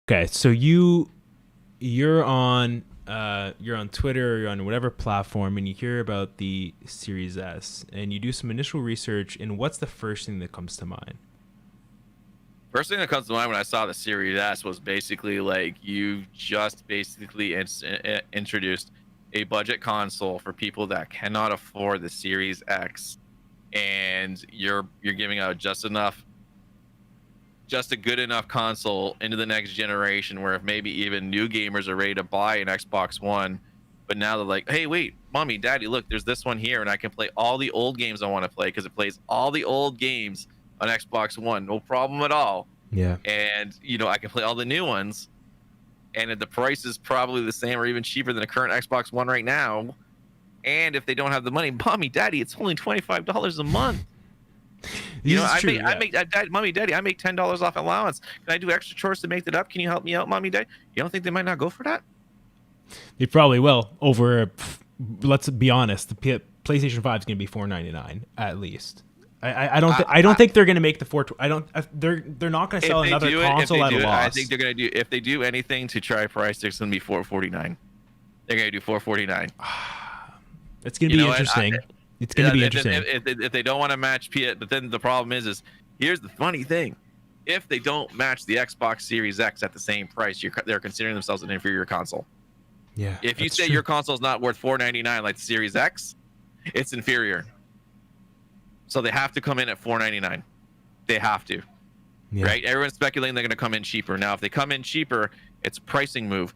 Okay, so you're on Twitter, or you're on whatever platform, and you hear about the Series S, and you do some initial research, and what's the first thing that comes to mind? First thing that comes to mind when I saw the Series S was basically like you just basically introduced a budget console for people that cannot afford the Series X, and you're giving out just a good enough console into the next generation where if maybe even new gamers are ready to buy an Xbox One, but now they're like, hey, wait, mommy, daddy, look, there's this one here, and I can play all the old games I want to play because it plays all the old games on Xbox One, no problem at all. Yeah. And I can play all the new ones, and the price is probably the same or even cheaper than a current Xbox One right now. And if they don't have the money, mommy, daddy, it's only $25 a month. Mommy, daddy, I make $10 off allowance. Can I do extra chores to make that up? Can you help me out, mommy, daddy? You don't think they might not go for that? They probably will. Let's be honest, the PlayStation 5 is going to be $499 at least. I don't think they're going to make the they're not going to sell another console at a loss. I think they're going to do, if they do anything to try price, it's going to be $449. They're going to do $449. It's going to be interesting. It's going to be interesting. If they don't want to match but then the problem is here's the funny thing. If they don't match the Xbox Series X at the same price, they're considering themselves an inferior console. Yeah. If you say your console is not worth $499 like the Series X, it's inferior. So they have to come in at $499. They have to. Yeah. Right? Everyone's speculating they're going to come in cheaper. Now, if they come in cheaper, it's a pricing move,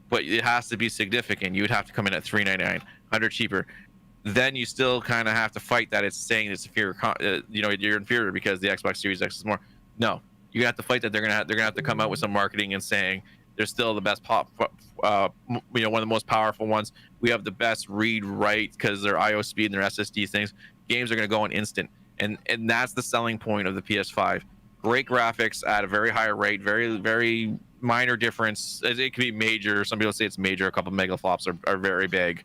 but it has to be significant. You would have to come in at $399, $100 cheaper. Then you still kind of have to fight that it's saying it's inferior. You're inferior because the Xbox Series X is more. No, you have to fight that they're gonna have to come out with some marketing and saying they're still the best one of the most powerful ones. We have the best read write because their I/O speed and their SSD things. Games are gonna go on instant, and that's the selling point of the PS5. Great graphics at a very high rate, very very minor difference. It could be major. Some people say it's major. A couple megaflops are very big.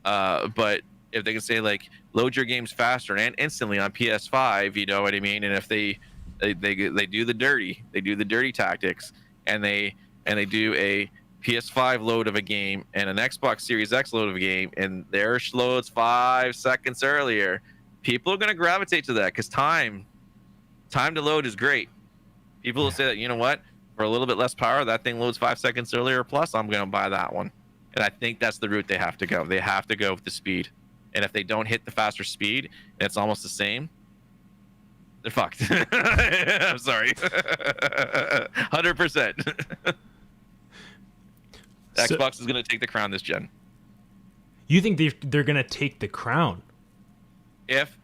But if they can say like load your games faster and instantly on PS5, you know what I mean? And if they do the dirty tactics and they do a PS5 load of a game and an Xbox Series X load of a game and theirs loads 5 seconds earlier, people are going to gravitate to that because time to load is great. People will say that, you know what, for a little bit less power, that thing loads 5 seconds earlier plus, I'm going to buy that one. And I think that's the route they have to go. They have to go with the speed. And if they don't hit the faster speed, and it's almost the same, they're fucked. I'm sorry. 100%. Xbox is going to take the crown this gen. You think they're going to take the crown? If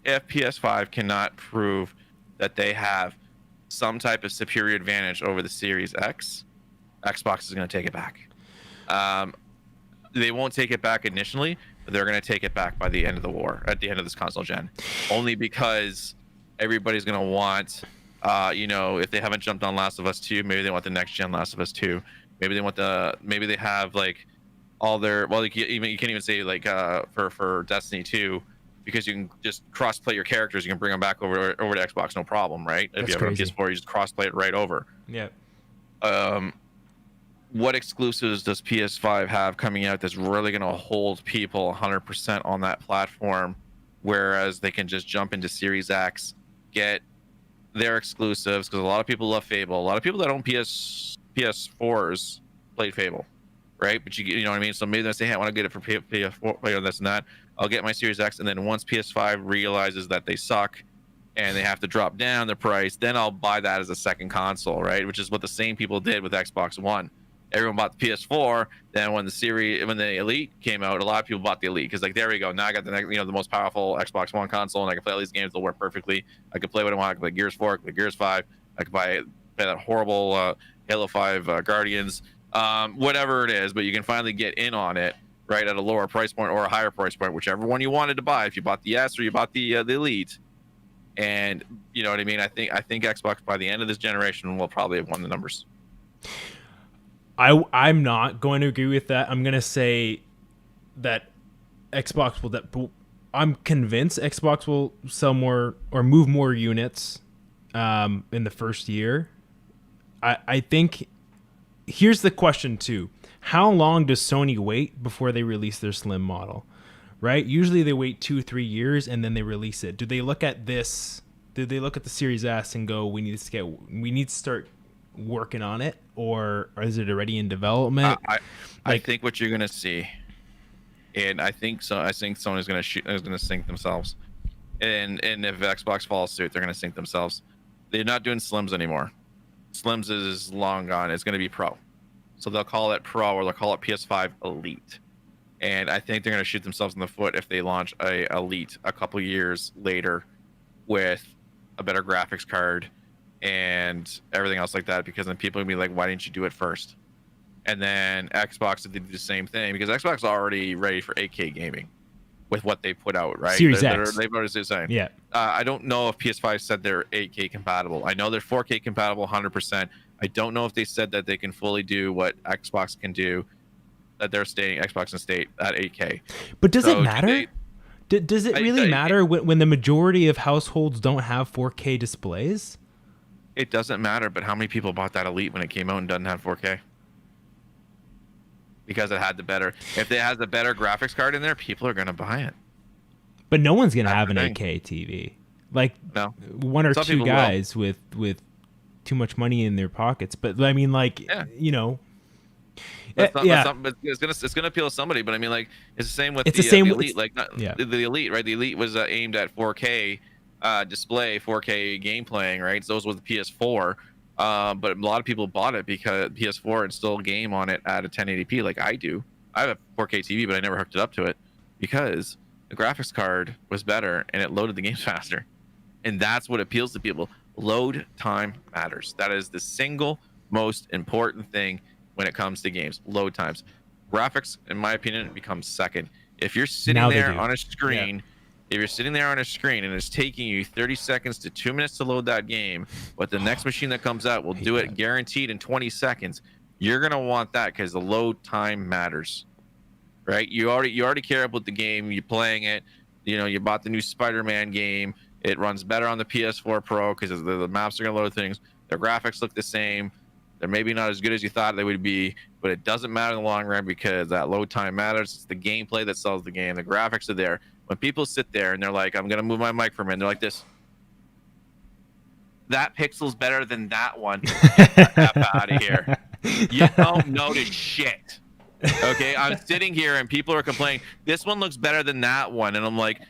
PS5 cannot prove that they have some type of superior advantage over the Series X, Xbox is going to take it back. They won't take it back initially, but they're going to take it back by the end of the war, at the end of this console gen. Only because everybody's going to want, if they haven't jumped on Last of Us 2, maybe they want the next gen Last of Us 2. Maybe they have like all their, you can't even say like for Destiny 2, because you can just cross-play your characters. You can bring them back over to Xbox, no problem, right? If you have a PS4, you just cross-play it right over. Yeah. What exclusives does PS5 have coming out that's really going to hold people 100% on that platform, whereas they can just jump into Series X, get their exclusives? Because a lot of people love Fable. A lot of people that own PS4s played Fable, right? But you know what I mean? So maybe they say, hey, I want to get it for PS4, this and that. I'll get my Series X, and then once PS5 realizes that they suck and they have to drop down the price, then I'll buy that as a second console, right? Which is what the same people did with Xbox One. Everyone bought the PS4. Then when the Elite came out, a lot of people bought the Elite because like, there we go. Now I got the most powerful Xbox One console, and I can play all these games. They'll work perfectly. I can play what I want. I can play Gears 4, I can play Gears 5. I can play that horrible Halo 5 Guardians, whatever it is. But you can finally get in on it, right, at a lower price point or a higher price point, whichever one you wanted to buy. If you bought the S or you bought the Elite, and you know what I mean. I think Xbox by the end of this generation will probably have won the numbers. I'm not going to agree with that. I'm going to say that Xbox will. I'm convinced Xbox will sell more or move more units in the first year. I think here's the question too. How long does Sony wait before they release their Slim model? Right? Usually they wait 2-3 years and then they release it. Do they look at this? Do they look at the Series S and go, we need to start working on it, or is it already in development? I think what you're gonna see, and I think Sony's gonna sink themselves, and if Xbox follows suit, they're gonna sink themselves. They're not doing Slims anymore. Slims is long gone. It's going to be Pro. So they'll call it Pro, or they'll call it PS5 Elite. And I think they're going to shoot themselves in the foot if they launch a Elite a couple years later with a better graphics card and everything else like that, because then people will be like, why didn't you do it first? And then Xbox did the same thing, because Xbox is already ready for 8K gaming with what they put out, right? Series X. They've already said saying. Yeah. I don't know if PS5 said they're 8K compatible. I know they're 4K compatible 100%. I don't know if they said that they can fully do what Xbox can do, that they're stating Xbox and state at 8K. But does it matter? Does it really matter when the majority of households don't have 4K displays? It doesn't matter, but how many people bought that Elite when it came out and doesn't have 4K? Because it had the better. If it has a better graphics card in there, people are going to buy it. But no one's going to have an 8K TV. Like, no. One or two guys with too much money in their pockets. But I mean, like, you know, it's gonna appeal to somebody. But I mean, like, it's the same with the Elite. Like, the Elite, right? The Elite was aimed at 4K display, 4K game playing, right? So those was the PS4. But a lot of people bought it because PS4 and still game on it at a 1080p, like I do. I have a 4K TV, but I never hooked it up to it because the graphics card was better and it loaded the games faster. And that's what appeals to people. Load time matters. That is the single most important thing when it comes to games. Load times. Graphics, in my opinion, becomes second. If you're sitting there on a screen, if you're sitting there on a screen and it's taking you 30 seconds to 2 minutes to load that game, but the next machine that comes out will do it guaranteed in 20 seconds, you're going to want that because the load time matters, right? You already care about the game. You're playing it. You know, you bought the new Spider-Man game. It runs better on the PS4 Pro because the maps are going to load things. The graphics look the same. They're maybe not as good as you thought they would be, but it doesn't matter in the long run because that load time matters. It's the gameplay that sells the game. The graphics are there. When people sit there and they're like, I'm going to move my mic for a minute, they're like this. That pixel's better than that one. Get the F out of here. You don't notice shit. Okay, I'm sitting here and people are complaining, this one looks better than that one. And I'm like,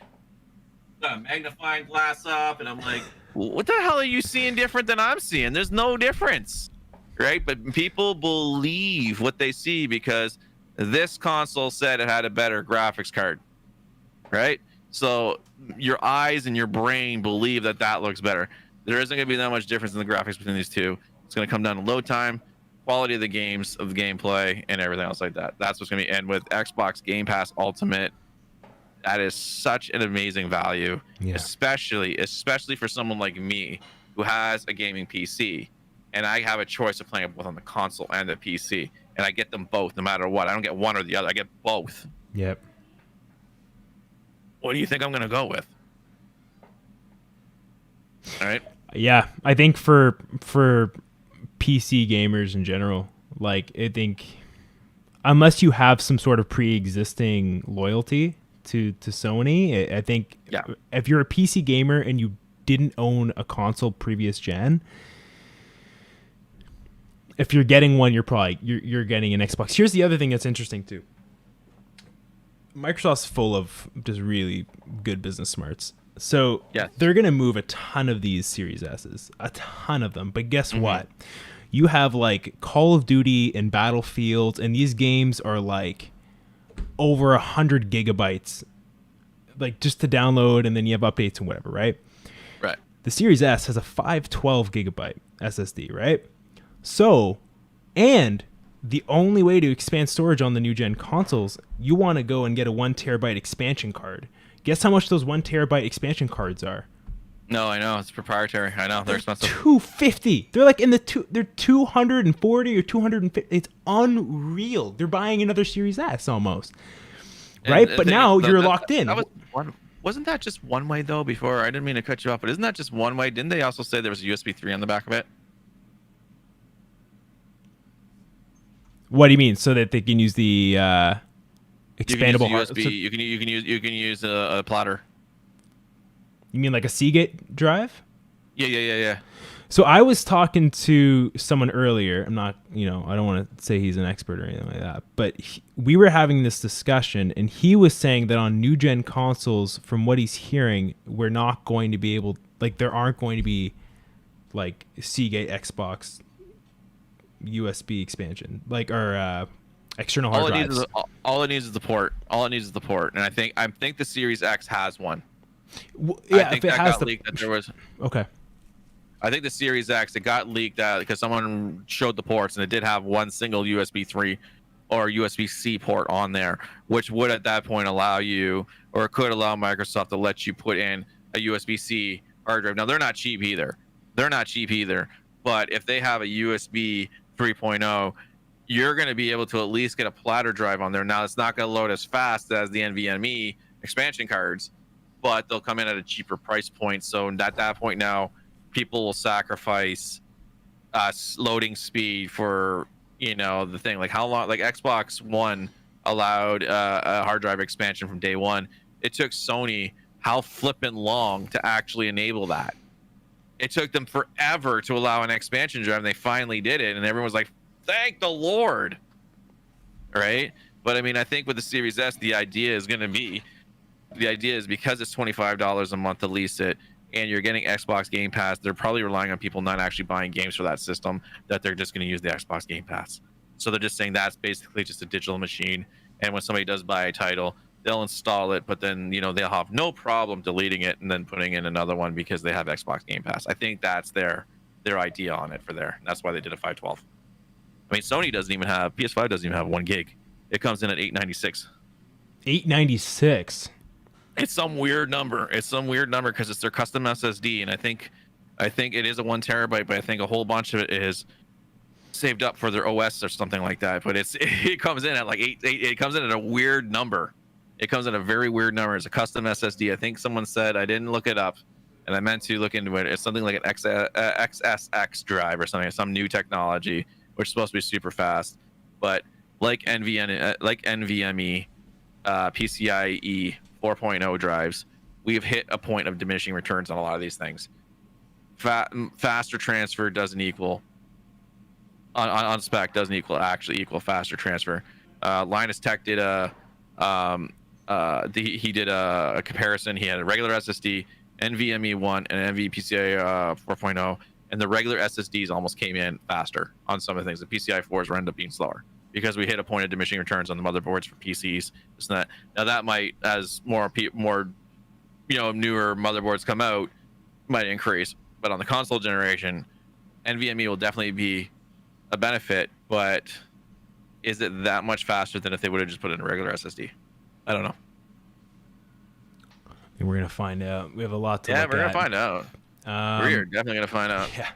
magnifying glass up. And I'm like, what the hell are you seeing different than I'm seeing? There's no difference. Right? But people believe what they see because this console said it had a better graphics card. Right? So your eyes and your brain believe that that looks better. There isn't going to be that much difference in the graphics between these two. It's going to come down to load time, quality of the games, of the gameplay, and everything else like that. That's what's going to be. And with Xbox Game Pass Ultimate, that is such an amazing value, especially for someone like me who has a gaming PC. And I have a choice of playing both on the console and the PC. And I get them both no matter what. I don't get one or the other. I get both. Yep. What do you think I'm going to go with? All right. Yeah, I think for PC gamers in general, like, I think unless you have some sort of pre-existing loyalty to Sony, I think if you're a PC gamer and you didn't own a console previous gen, if you're getting one, you're getting an Xbox. Here's the other thing that's interesting too. Microsoft's full of just really good business smarts. So they're going to move a ton of these Series S's, a ton of them. But guess what? You have like Call of Duty and Battlefield, and these games are like over 100 gigabytes, like just to download, and then you have updates and whatever, right? Right. The Series S has a 512 gigabyte SSD, right? So, and the only way to expand storage on the new gen consoles, you want to go and get a 1 terabyte expansion card. Guess how much those 1 terabyte expansion cards are? No, I know it's proprietary. I know they're expensive. 250. They're like in the two. They're 240 or 250. It's unreal. They're buying another Series S almost, right? And But now you're locked in. That was one. Wasn't that just one way though? Before I didn't mean to cut you off, but isn't that just one way? Didn't they also say there was a USB 3 on the back of it? What do you mean? So that they can use the expandable USB. You can use a platter. You mean like a Seagate drive? Yeah. So I was talking to someone earlier. I'm not, I don't want to say he's an expert or anything like that, but we were having this discussion, and he was saying that on new gen consoles, from what he's hearing, we're not going to be able, like, there aren't going to be like Seagate Xbox USB expansion, like, or external hard drives. All it needs is the port. And I think the Series X has one. Yeah, I think if it that has got leaked that there was. Okay. I think the Series X, it got leaked out because someone showed the ports, and it did have one single USB 3 or USB-C port on there, which would at that point allow you, or could allow Microsoft to let you put in a USB-C hard drive. Now, they're not cheap either. But if they have a USB 3.0, you're going to be able to at least get a platter drive on there. Now, it's not going to load as fast as the NVMe expansion cards, but they'll come in at a cheaper price point. So at that point now, people will sacrifice loading speed for, the thing. Like how long, like Xbox One allowed a hard drive expansion from day one. It took Sony how flippin' long to actually enable that. It took them forever to allow an expansion drive, and they finally did it. And everyone was like, thank the Lord. Right? But I mean, I think with the Series S, the idea is because it's $25 a month to lease it, and you're getting Xbox Game Pass, they're probably relying on people not actually buying games for that system, that they're just going to use the Xbox Game Pass. So they're just saying that's basically just a digital machine. And when somebody does buy a title, they'll install it, but then, they'll have no problem deleting it and then putting in another one because they have Xbox Game Pass. I think that's their idea on it for there. That's why they did a 512. I mean, Sony PS5 doesn't even have 1 gig. It comes in at 896. 896. It's some weird number. Because it's their custom SSD, and I think it is a 1 terabyte, but I think a whole bunch of it is saved up for their OS or something like that. But it comes in at like 8. It comes in at a weird number. It comes in a very weird number. It's a custom SSD. I think someone said, I didn't look it up, and I meant to look into it. It's something like an XSX drive or something, some new technology, which is supposed to be super fast. But like NVMe, PCIe 4.0 drives, we've hit a point of diminishing returns on a lot of these things. Faster transfer doesn't equal on spec doesn't equal faster transfer. Linus Tech did he did a comparison. He had a regular SSD, NVMe 1, and NVPCI 4.0, and the regular SSDs almost came in faster on some of the things. The PCI 4s were end up being slower, because we hit a point of diminishing returns on the motherboards for PCs. Now that might, as more newer motherboards come out, might increase. But on the console generation, NVMe will definitely be a benefit. But is it that much faster than if they would have just put in a regular SSD? I don't know. And we're gonna find out. We have a lot to look at. Yeah, we're gonna find out. We're definitely gonna find out. Yeah.